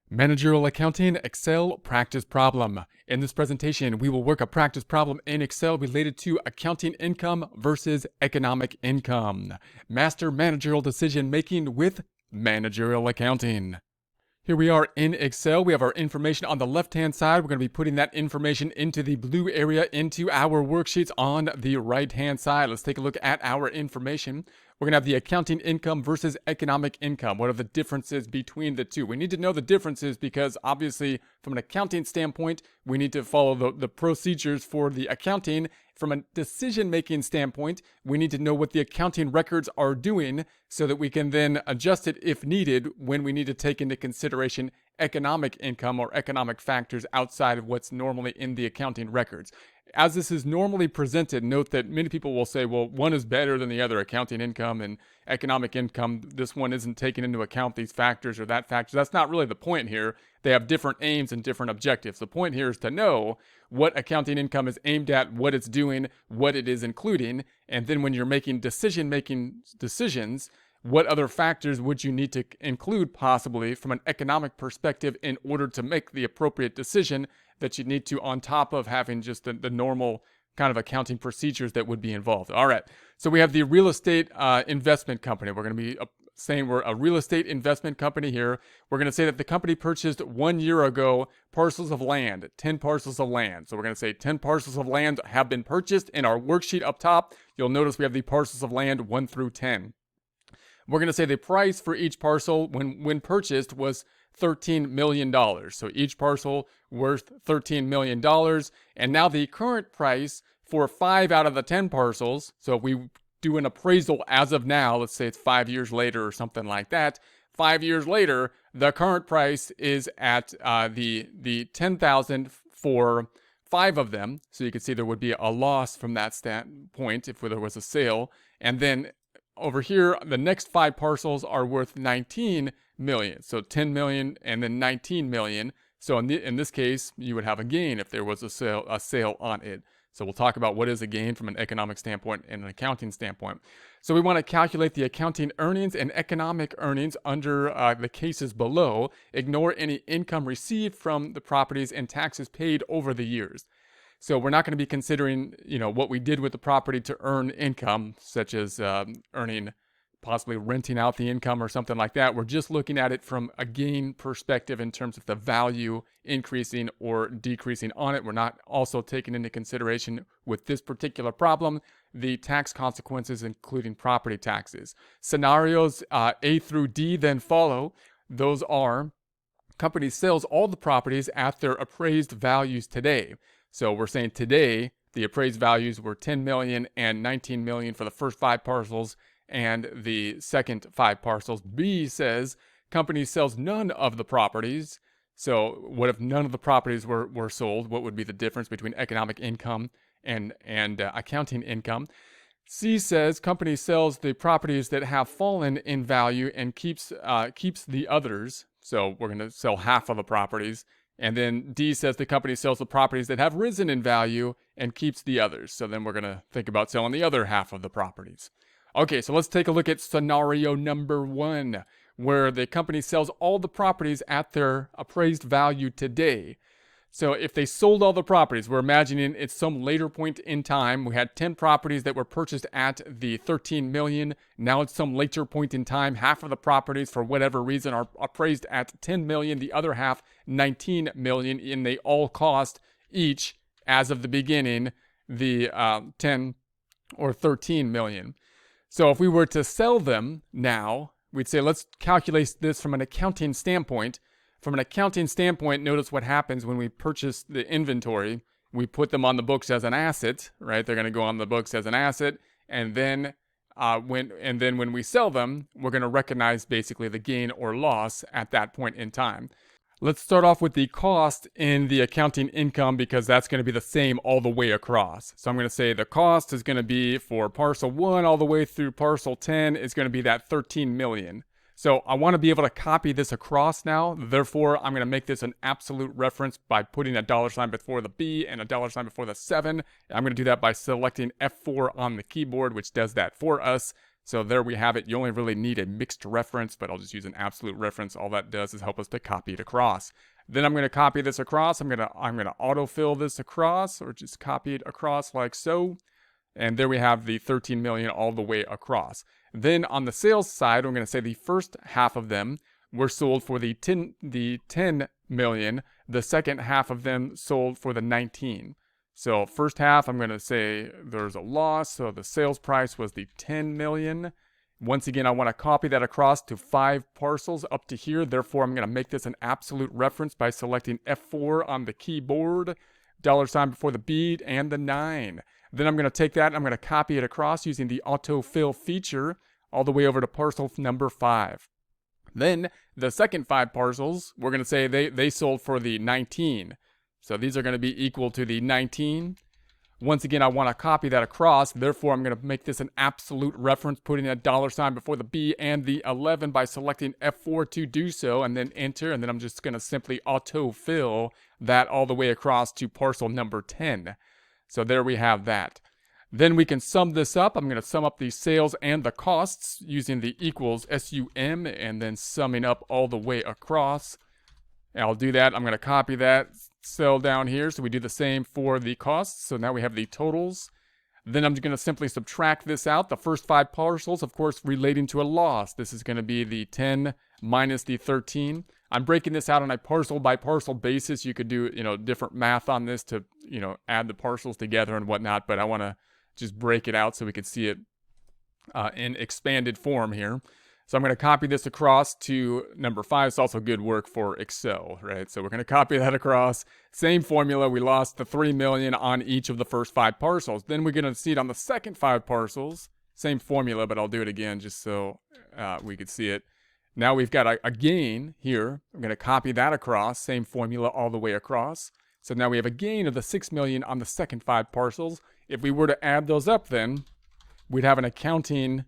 Managerial Accounting Excel Practice Problem. In this presentation, we will work a practice problem in Excel related to accounting income versus economic income. Master managerial decision making with managerial accounting. Here we are in Excel. We have our information on the left-hand side. We're going to be putting that information into the blue area into our worksheets on the right-hand side. Let's take a look at our information. We're going to have the accounting income versus economic income. What are the differences between the two? We need to know the differences because obviously from an accounting standpoint, we need to follow the procedures for the accounting. From a decision-making standpoint, we need to know what the accounting records are doing so that we can then adjust it if needed when we need to take into consideration economic income or economic factors outside of what's normally in the accounting records. As this is normally presented, note that many people will say, well, one is better than the other, accounting income and economic income. This one isn't taking into account these factors or that factor. That's not really the point here. They have different aims and different objectives. The point here is to know what accounting income is aimed at, what it's doing, what it is including, and then when you're making decisions, what other factors would you need to include possibly from an economic perspective in order to make the appropriate decision that you need to on top of having just the normal kind of accounting procedures that would be involved. All right, so we have the real estate investment company. We're going to be saying we're a real estate investment company here. We're going to say that the company purchased 1 year ago parcels of land, 10 parcels of land. So we're going to say 10 parcels of land have been purchased. In our worksheet up top, you'll notice we have the parcels of land 1 through 10. We're going to say the price for each parcel when purchased was $13 million. So each parcel worth $13 million. And now the current price for 5 out of the 10 parcels, so if we do an appraisal as of now, let's say it's 5 years later or something like that, 5 years later, the current price is at the $10,000 for 5 of them. So you can see there would be a loss from that standpoint if there was a sale. And then over here, the next 5 parcels are worth 19 million. So 10 million and then 19 million. So in this case, you would have a gain if there was a sale on it. So we'll talk about what is a gain from an economic standpoint and an accounting standpoint. So we want to calculate the accounting earnings and economic earnings under the cases below. Ignore any income received from the properties and taxes paid over the years. So we're not going to be considering, what we did with the property to earn income, such as possibly renting out the income or something like that. We're just looking at it from a gain perspective in terms of the value increasing or decreasing on it. We're not also taking into consideration with this particular problem the tax consequences, including property taxes. Scenarios A through D then follow. Those are company sells all the properties at their appraised values today. So we're saying today the appraised values were 10 million and 19 million for the first 5 parcels and the second 5 parcels. B says company sells none of the properties. So what if none of the properties were sold? What would be the difference between economic income and accounting income? C says company sells the properties that have fallen in value and keeps the others. So we're going to sell half of the properties. And then D says the company sells the properties that have risen in value and keeps the others. So then we're going to think about selling the other half of the properties. Okay, so let's take a look at scenario number 1, where the company sells all the properties at their appraised value today. So if they sold all the properties, we're imagining it's some later point in time. We had 10 properties that were purchased at the 13 million. Now it's some later point in time. Half of the properties, for whatever reason, are appraised at 10 million. The other half, 19 million. And they all cost each, as of the beginning, the 10 or 13 million. So if we were to sell them now, we'd say, let's calculate this from an accounting standpoint. From an accounting standpoint, notice what happens when we purchase the inventory. We put them on the books as an asset, right? They're going to go on the books as an asset. And then when we sell them, we're going to recognize basically the gain or loss at that point in time. Let's start off with the cost in the accounting income because that's going to be the same all the way across. So I'm going to say the cost is going to be for parcel 1 all the way through parcel 10 is going to be that 13 million. So I want to be able to copy this across now. Therefore, I'm going to make this an absolute reference by putting a $sign before the B and a $sign before the 7. I'm going to do that by selecting F4 on the keyboard, which does that for us. So there we have it. You only really need a mixed reference, but I'll just use an absolute reference. All that does is help us to copy it across. Then I'm going to copy this across. I'm going to autofill this across, or just copy it across like so. And there we have the 13 million all the way across. Then on the sales side, I'm going to say the first half of them were sold for the 10 million. The second half of them sold for the 19. So first half, I'm going to say there's a loss. So the sales price was the 10 million. Once again, I want to copy that across to 5 parcels up to here. Therefore, I'm going to make this an absolute reference by selecting F4 on the keyboard, $ before the B and the 9. Then I'm going to take that and I'm going to copy it across using the autofill feature all the way over to parcel number 5. Then the second 5 parcels, we're going to say they sold for the 19. So these are going to be equal to the 19. Once again, I want to copy that across. Therefore, I'm going to make this an absolute reference, putting a $ before the B and the 11 by selecting F4 to do so, and then enter. And then I'm just going to simply autofill that all the way across to parcel number 10. So there we have that. Then we can sum this up. I'm going to sum up the sales and the costs using the equals SUM and then summing up all the way across. And I'll do that. I'm going to copy that cell down here. So we do the same for the costs. So now we have the totals. Then I'm just going to simply subtract this out. The first 5 parcels, of course, relating to a loss. This is going to be the 10 minus the 13. I'm breaking this out on a parcel by parcel basis. You could do, different math on this to, add the parcels together and whatnot. But I want to just break it out so we can see it in expanded form here. So I'm going to copy this across to number 5. It's also good work for Excel, right? So we're going to copy that across. Same formula. We lost the 3 million on each of the first 5 parcels. Then we're going to see it on the second 5 parcels. Same formula, but I'll do it again just so we could see it. Now we've got a gain here. I'm going to copy that across. Same formula all the way across. So now we have a gain of the 6 million on the second 5 parcels. If we were to add those up then, we'd have an accounting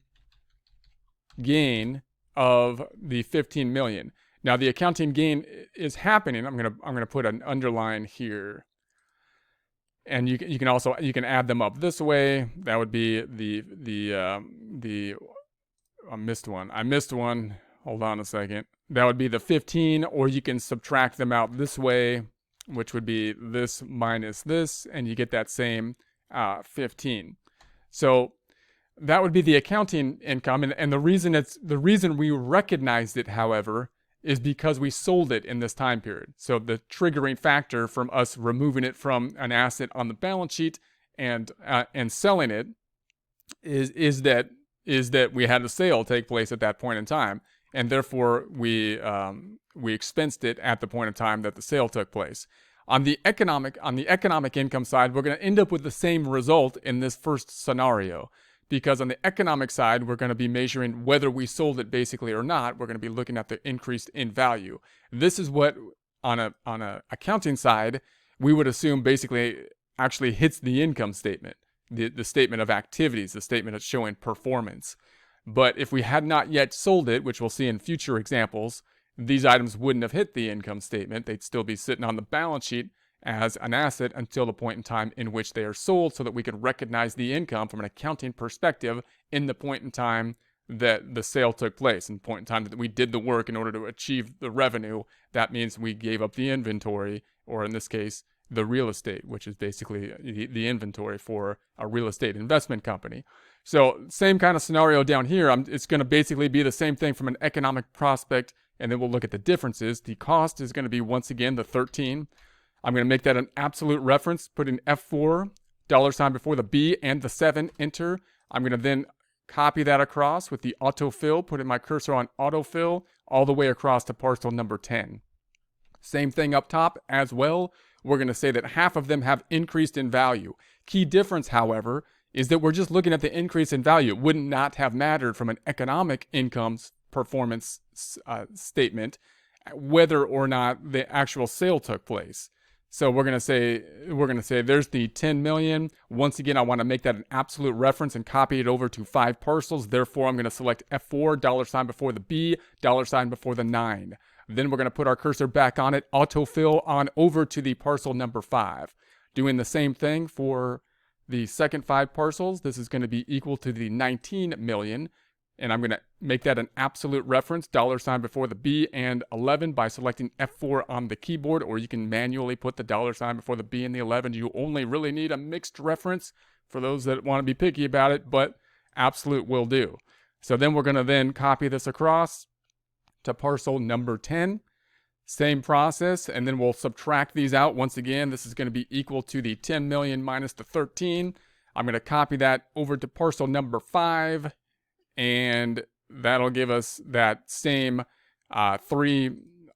gain of the 15 million. Now the accounting gain is happening. I'm gonna put an underline here, and you can add them up this way. That would be I missed one. Hold on a second. That would be the 15, or you can subtract them out this way, which would be this minus this, and you get that same 15. So that would be the accounting income, and the reason we recognized it, however, is because we sold it in this time period. So the triggering factor from us removing it from an asset on the balance sheet and selling it is that we had a sale take place at that point in time, and therefore we expensed it at the point in time that the sale took place. On the economic income side, we're going to end up with the same result in this first scenario. Because on the economic side, we're going to be measuring whether we sold it basically or not. We're going to be looking at the increase in value. This is what, on a accounting side, we would assume basically actually hits the income statement, the statement of activities, the statement of showing performance. But if we had not yet sold it, which we'll see in future examples, these items wouldn't have hit the income statement. They'd still be sitting on the balance sheet as an asset until the point in time in which they are sold, so that we could recognize the income from an accounting perspective in the point in time that the sale took place, in the point in time that we did the work in order to achieve the revenue. That means we gave up the inventory, or in this case, the real estate, which is basically the inventory for a real estate investment company. So same kind of scenario down here. It's going to basically be the same thing from an economic prospect, and then we'll look at the differences. The cost is going to be, once again, the 13. I'm going to make that an absolute reference, put in F4, $ before the B and the 7, enter. I'm going to then copy that across with the autofill, put in my cursor on autofill, all the way across to parcel number 10. Same thing up top as well. We're going to say that half of them have increased in value. Key difference, however, is that we're just looking at the increase in value. It would not have mattered from an economic income performance statement whether or not the actual sale took place. So we're going to say there's the 10 million. Once again, I want to make that an absolute reference and copy it over to 5 parcels. Therefore, I'm going to select F4, $ before the B, $ before the 9. Then we're going to put our cursor back on it, autofill on over to the parcel number 5. Doing the same thing for the second 5 parcels. This is going to be equal to the 19 million. and I'm going to make that an absolute reference, $ before the B and 11 by selecting F4 on the keyboard, or you can manually put the $ before the B and the 11. You only really need a mixed reference for those that want to be picky about it, but absolute will do. So then we're going to then copy this across to parcel number 10. Same process, and then we'll subtract these out. Once again, this is going to be equal to the 10 million minus the 13. I'm going to copy that over to parcel number 5, and that'll give us that same 3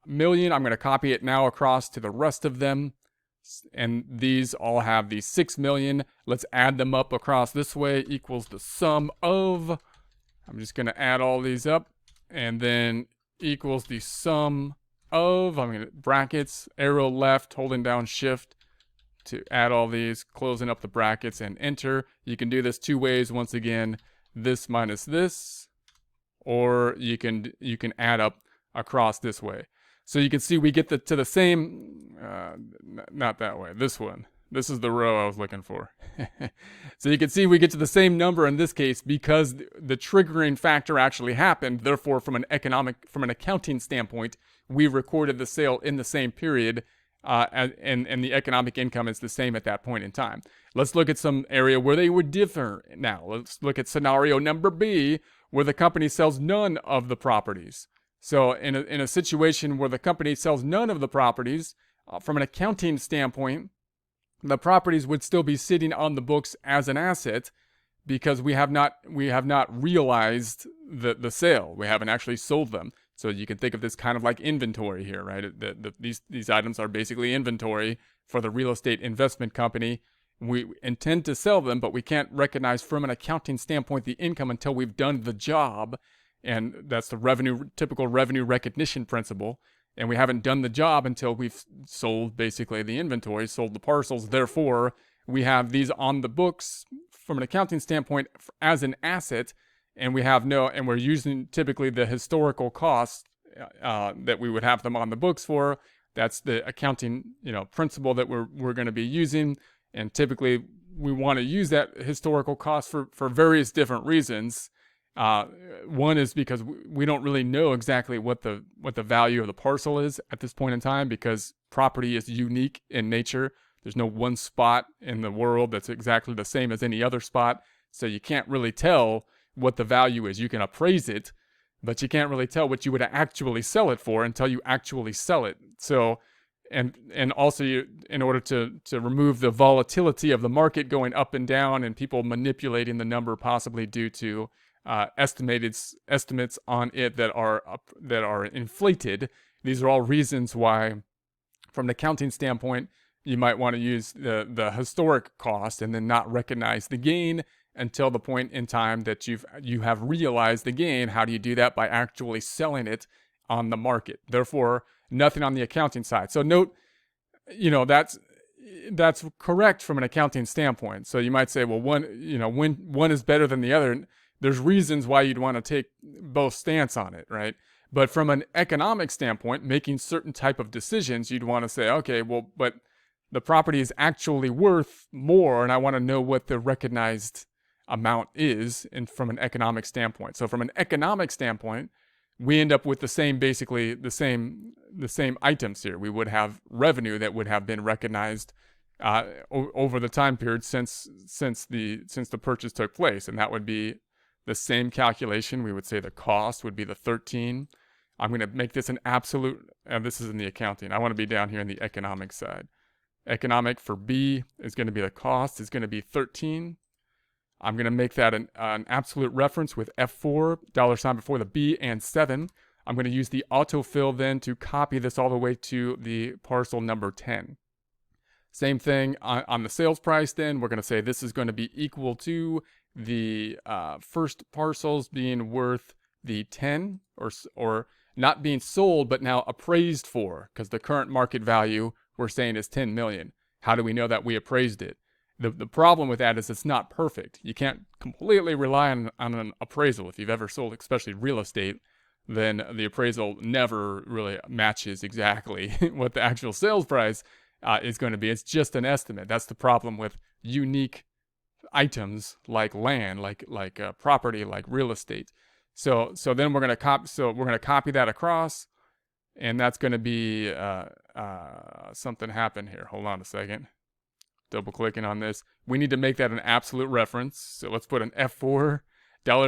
million. I'm going to copy it now across to the rest of them, and these all have the 6 million. Let's add them up across this way, equals the sum of, I'm just going to add all these up, and then equals the sum of, I'm going to brackets, arrow left, holding down shift to add all these, closing up the brackets, and enter. You can do this two ways. Once again, this minus this, or you can add up across this way. So you can see we get to the same, not that way, this one. This is the row I was looking for. So you can see we get to the same number in this case because the triggering factor actually happened. Therefore, from an accounting standpoint, we recorded the sale in the same period, and the economic income is the same at that point in time. Let's look at some area where they would differ now. Let's look at scenario number B, where the company sells none of the properties. So in a situation where the company sells none of the properties, from an accounting standpoint, the properties would still be sitting on the books as an asset because we have not realized the sale. We haven't actually sold them. So you can think of this kind of like inventory here, right? These items are basically inventory for the real estate investment company. We intend to sell them, but we can't recognize from an accounting standpoint the income until we've done the job. And that's the typical revenue recognition principle. And we haven't done the job until we've sold basically the inventory, sold the parcels. Therefore, we have these on the books from an accounting standpoint as an asset, and we're using typically the historical cost that we would have them on the books for. That's the accounting, principle that we're going to be using. And typically, we want to use that historical cost for various different reasons. One is because we don't really know exactly what the value of the parcel is at this point in time, because property is unique in nature. There's no one spot in the world that's exactly the same as any other spot. So you can't really tell what the value is. You can appraise it, but you can't really tell what you would actually sell it for until you actually sell it. So, and also in order to remove the volatility of the market going up and down and people manipulating the number possibly due to estimates on it that are inflated. These are all reasons why, from an accounting standpoint, you might want to use the historic cost and then not recognize the gain until the point in time that you have realized the gain. How do you do that? By actually selling it on the market. Therefore, nothing on the accounting side. So note, that's correct from an accounting standpoint. So you might say, well, when one is better than the other. There's reasons why you'd want to take both stance on it, right? But from an economic standpoint, making certain type of decisions, you'd want to say, okay, well, but the property is actually worth more, and I want to know what the recognized amount is, and from an economic standpoint. So from an economic standpoint, we end up with the same items here. We would have revenue that would have been recognized over the time period since the purchase took place, and that would be the same calculation. We would say the cost would be the 13. I'm going to make this an absolute, and this is in the accounting. I want to be down here in the economic side. Economic for B is going to be the cost is going to be 13. I'm going to make that an absolute reference with F4, $ before the B and 7. I'm going to use the autofill then to copy this all the way to the parcel number 10. Same thing on the sales price then. We're going to say this is going to be equal to the first parcels being worth the 10 or not being sold, but now appraised for, because the current market value we're saying is 10 million. How do we know that we appraised it? The problem with that is it's not perfect. You can't completely rely on an appraisal. If you've ever sold, especially real estate, then the appraisal never really matches exactly what the actual sales price is going to be. It's just an estimate. That's the problem with unique items like land, like property, like real estate. So then we're going to copy that across, and that's going to be something happened here. Hold on a second. Double clicking on this. We need to make that an absolute reference. So let's put an F4,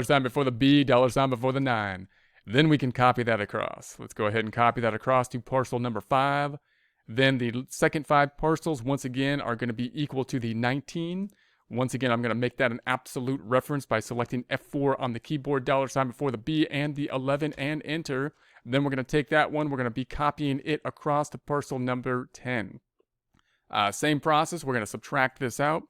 $sign before the B, $sign before the 9. Then we can copy that across. Let's go ahead and copy that across to parcel number 5. Then the second 5 parcels, once again, are going to be equal to the 19. Once again, I'm going to make that an absolute reference by selecting F4 on the keyboard, $sign before the B and the 11, and enter. Then we're going to take that one. We're going to be copying it across to parcel number 10. Same process. We're going to subtract this out.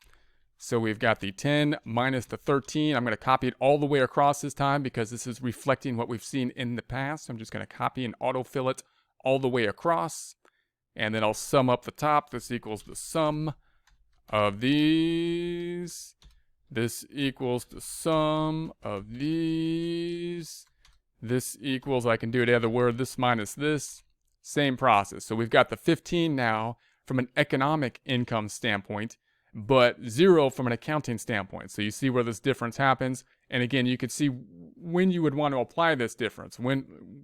So we've got the 10 minus the 13. I'm going to copy it all the way across this time because this is reflecting what we've seen in the past. I'm just going to copy and autofill it all the way across. And then I'll sum up the top. This equals the sum of these. This equals the sum of these. This equals, I can do it the other word, this minus this. Same process. So we've got the 15 now from an economic income standpoint, but 0 from an accounting standpoint. So you see where this difference happens. And again, you could see when you would want to apply this difference,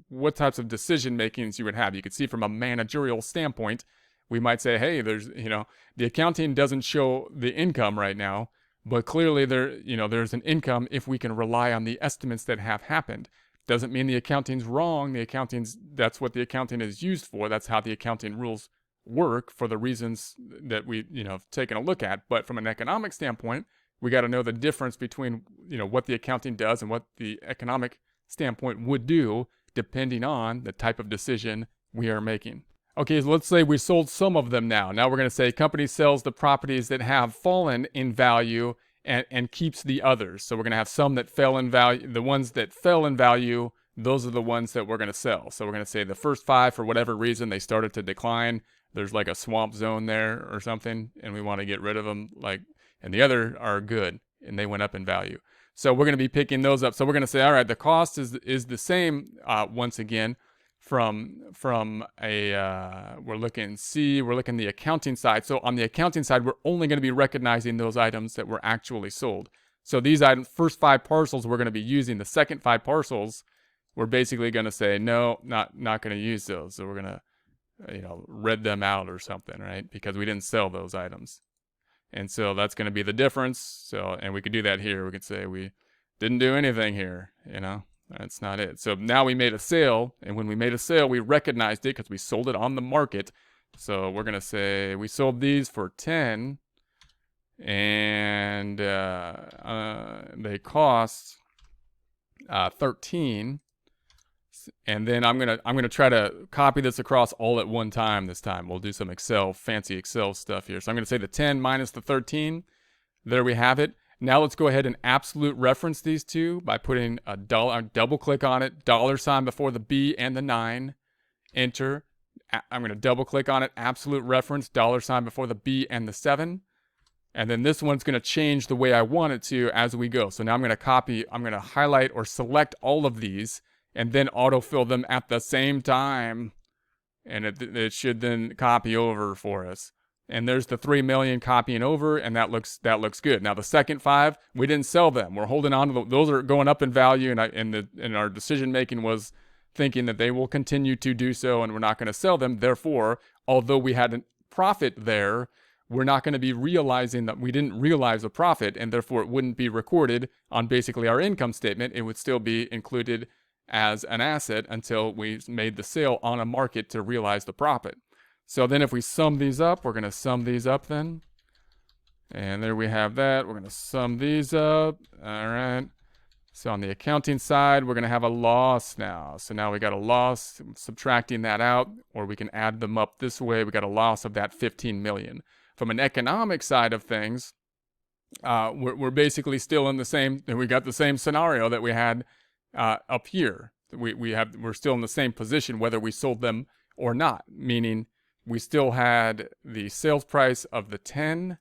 what types of decision makings you would have. You could see from a managerial standpoint, we might say, hey, there's, the accounting doesn't show the income right now, but clearly there's an income if we can rely on the estimates that have happened. Doesn't mean the accounting's wrong. That's what the accounting is used for. That's how the accounting rules work for the reasons that we, have taken a look at. But from an economic standpoint, we got to know the difference between, what the accounting does and what the economic standpoint would do, depending on the type of decision we are making. Okay, so let's say we sold some of them now. Now we're going to say company sells the properties that have fallen in value and keeps the others. So we're going to have some that fell in value. The ones that fell in value, those are the ones that we're going to sell. So we're going to say the first 5, for whatever reason, they started to decline. There's like a swamp zone there or something, and we want to get rid of them. And the other are good, and they went up in value. So we're going to be picking those up. So we're going to say, all right, the cost is the same once again from a we're looking the accounting side. So on the accounting side, we're only going to be recognizing those items that were actually sold. So these items, first 5 parcels, we're going to be using. The second 5 parcels, we're basically going to say no, not going to use those. So we're going to read them out or something, right? Because we didn't sell those items. And so that's going to be the difference. So, and we could do that here. We could say we didn't do anything here, That's not it. So now we made a sale, and when we made a sale, we recognized it because we sold it on the market. So we're going to say we sold these for 10, and they cost 13. And then I'm gonna try to copy this across all at one time this time. We'll do some fancy Excel stuff here. So I'm gonna say the 10 minus the 13. There we have it. Now let's go ahead and absolute reference these two by putting a double click on it, $sign before the B and the 9, enter. I'm gonna double click on it, absolute reference, $sign before the B and the 7. And then this one's gonna change the way I want it to as we go. So now I'm gonna highlight or select all of these and then autofill them at the same time. And it should then copy over for us. And there's the 3 million copying over, and that looks good. Now the second 5, we didn't sell them. We're holding on to those are going up in value, and our decision making was thinking that they will continue to do so, and we're not going to sell them. Therefore, although we had a profit there, we're not going to be realizing that we didn't realize a profit, and therefore it wouldn't be recorded on basically our income statement. It would still be included as an asset until we made the sale on a market to realize the profit. So then if we sum these up, we're going to sum these up then. And there we have that. We're going to sum these up. All right. So on the accounting side, we're going to have a loss now. So now we got a loss, subtracting that out, or we can add them up this way. We got a loss of that 15 million. From an economic side of things, we're basically still in the same, we got the same scenario that we had up here. We're still in the same position whether we sold them or not, meaning we still had the sales price of the 10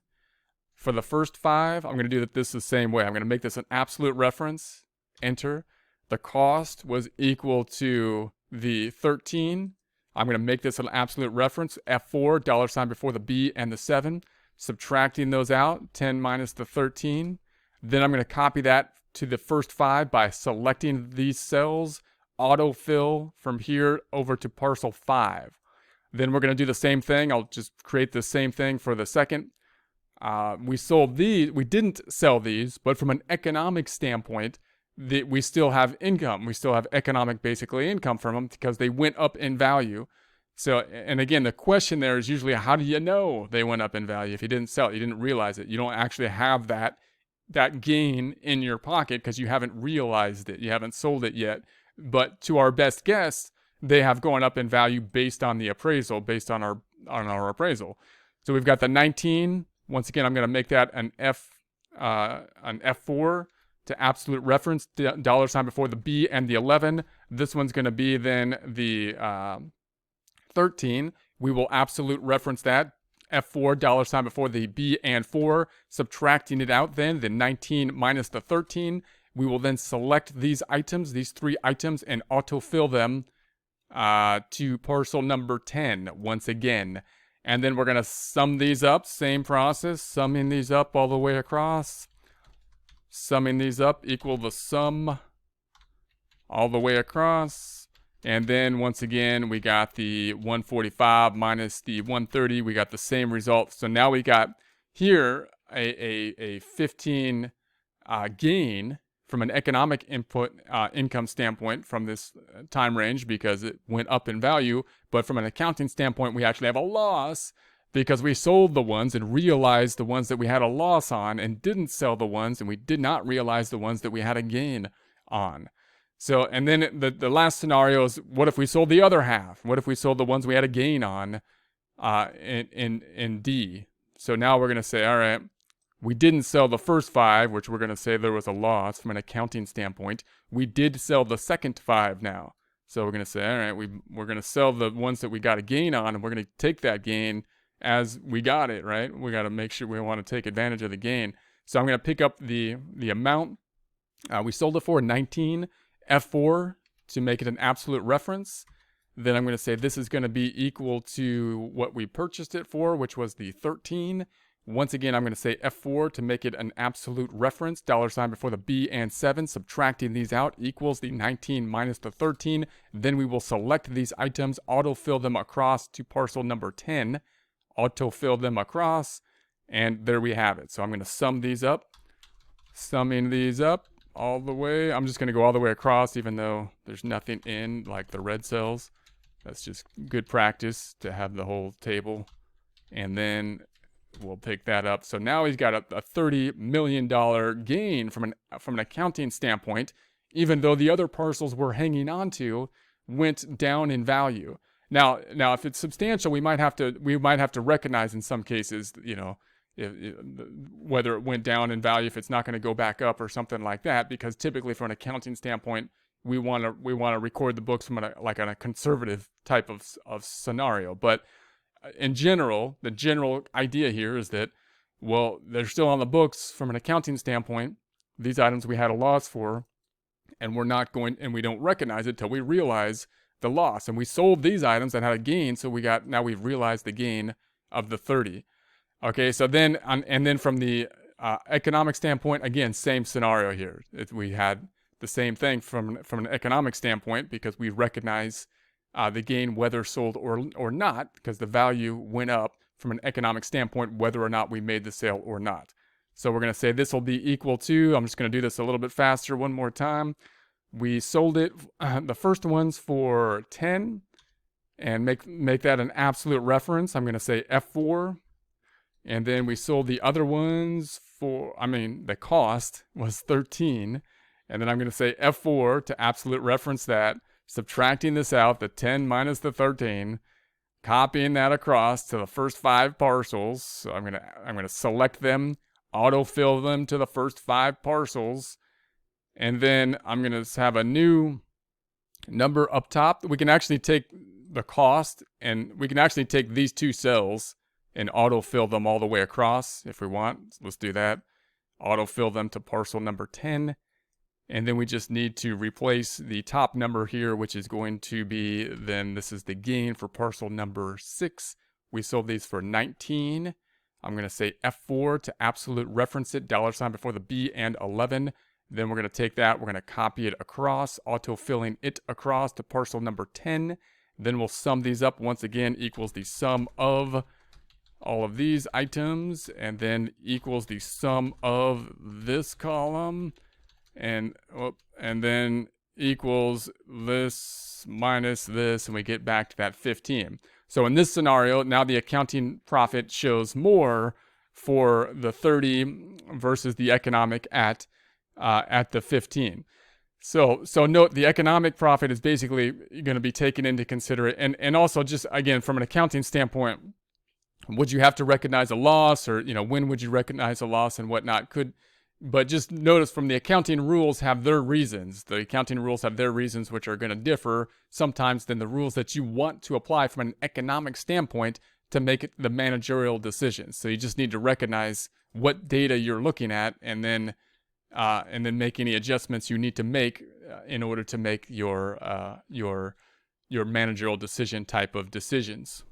for the first 5. I'm going to do this the same way. I'm going to make this an absolute reference, enter. The cost was equal to the 13. I'm going to make this an absolute reference, F4, $sign before the B and the 7, subtracting those out, 10 minus the 13. Then I'm going to copy that to the first 5 by selecting these cells, autofill from here over to parcel 5. Then we're going to do the same thing. I'll just create the same thing for the second. We sold these. We didn't sell these, but from an economic standpoint, we still have income. We still have economic, basically, income from them because they went up in value. So, and again, the question there is usually, how do you know they went up in value? If you didn't sell it, you didn't realize it. You don't actually have that gain in your pocket because you haven't realized it. You haven't sold it yet. But to our best guess, they have gone up in value based on the appraisal, based on our appraisal. So we've got the 19. Once again, I'm going to make that an F4 to absolute reference, $ before the B and the 11. This one's going to be then the 13. We will absolute reference that, F4, $ before the B and 4, subtracting it out then, the 19 minus the 13. We will then select these items, these 3 items, and autofill them to parcel number 10 once again. And then we're going to sum these up, same process, summing these up all the way across. Summing these up equal the sum all the way across. And then once again, we got the 145 minus the 130. We got the same result. So now we got here a 15 gain from an economic income standpoint from this time range because it went up in value. But from an accounting standpoint, we actually have a loss because we sold the ones and realized the ones that we had a loss on and didn't sell the ones, and we did not realize the ones that we had a gain on. So, and then the last scenario is, what if we sold the other half? What if we sold the ones we had a gain on in D? So now we're going to say, all right, we didn't sell the first 5, which we're going to say there was a loss from an accounting standpoint. We did sell the second 5 now. So we're going to say, all right, we're going to sell the ones that we got a gain on, and we're going to take that gain as we got it, right? We got to make sure we want to take advantage of the gain. So I'm going to pick up the amount. We sold it for 19, F4 to make it an absolute reference. Then I'm going to say this is going to be equal to what we purchased it for, which was the 13. Once again, I'm going to say F4 to make it an absolute reference, $ before the B and 7, subtracting these out equals the 19 minus the 13. Then we will select these items, autofill them across to parcel number 10, autofill them across, and there we have it. So I'm going to sum these up, summing these up all the way. I'm just going to go all the way across, even though there's nothing in like the red cells. That's just good practice to have the whole table. And then we'll pick that up. So now he's got a $30 million gain from an accounting standpoint, even though the other parcels we're hanging on to went down in value. Now, if it's substantial, we might have to recognize in some cases, you know, whether it went down in value, if it's not going to go back up or something like that, because typically from an accounting standpoint, we want to record the books from on a conservative type of scenario. But in general, the general idea here is that, well, they're still on the books from an accounting standpoint. These items we had a loss for, and we don't recognize it till we realize the loss. And we sold these items that had a gain, so now we've realized the gain of the 30. Okay, so then, and then from the economic standpoint, again, same scenario here. We had the same thing from an economic standpoint because we recognize the gain whether sold or not, because the value went up from an economic standpoint whether or not we made the sale or not. So we're going to say this will be equal to, I'm just going to do this a little bit faster one more time. We sold it, the first ones for 10, and make that an absolute reference. I'm going to say F4. And then we sold the other ones for, the cost was 13. And then I'm going to say F4 to absolute reference that, subtracting this out, the 10 minus the 13, copying that across to the first 5 parcels. So I'm going to select them, autofill them to the first 5 parcels. And then I'm going to have a new number up top. We can actually take the cost, and we can actually take these 2 cells and autofill them all the way across if we want. So let's do that. Autofill them to parcel number 10. And then we just need to replace the top number here, which is going to be, then this is the gain for parcel number 6. We sold these for 19. I'm going to say F4 to absolute reference it, $ before the B and 11. Then we're going to take that, we're going to copy it across, autofilling it across to parcel number 10. Then we'll sum these up once again, equals the sum of all of these items, and then equals the sum of this column, and then equals this minus this, and we get back to that 15. So in this scenario, now the accounting profit shows more for the 30 versus the economic at the 15. So note the economic profit is basically going to be taken into consideration, and also just again from an accounting standpoint, would you have to recognize a loss, or when would you recognize a loss and whatnot? But just notice from the accounting rules have their reasons. The accounting rules have their reasons, which are going to differ sometimes than the rules that you want to apply from an economic standpoint to make it the managerial decisions. So you just need to recognize what data you're looking at, and then make any adjustments you need to make in order to make your managerial decision type of decisions.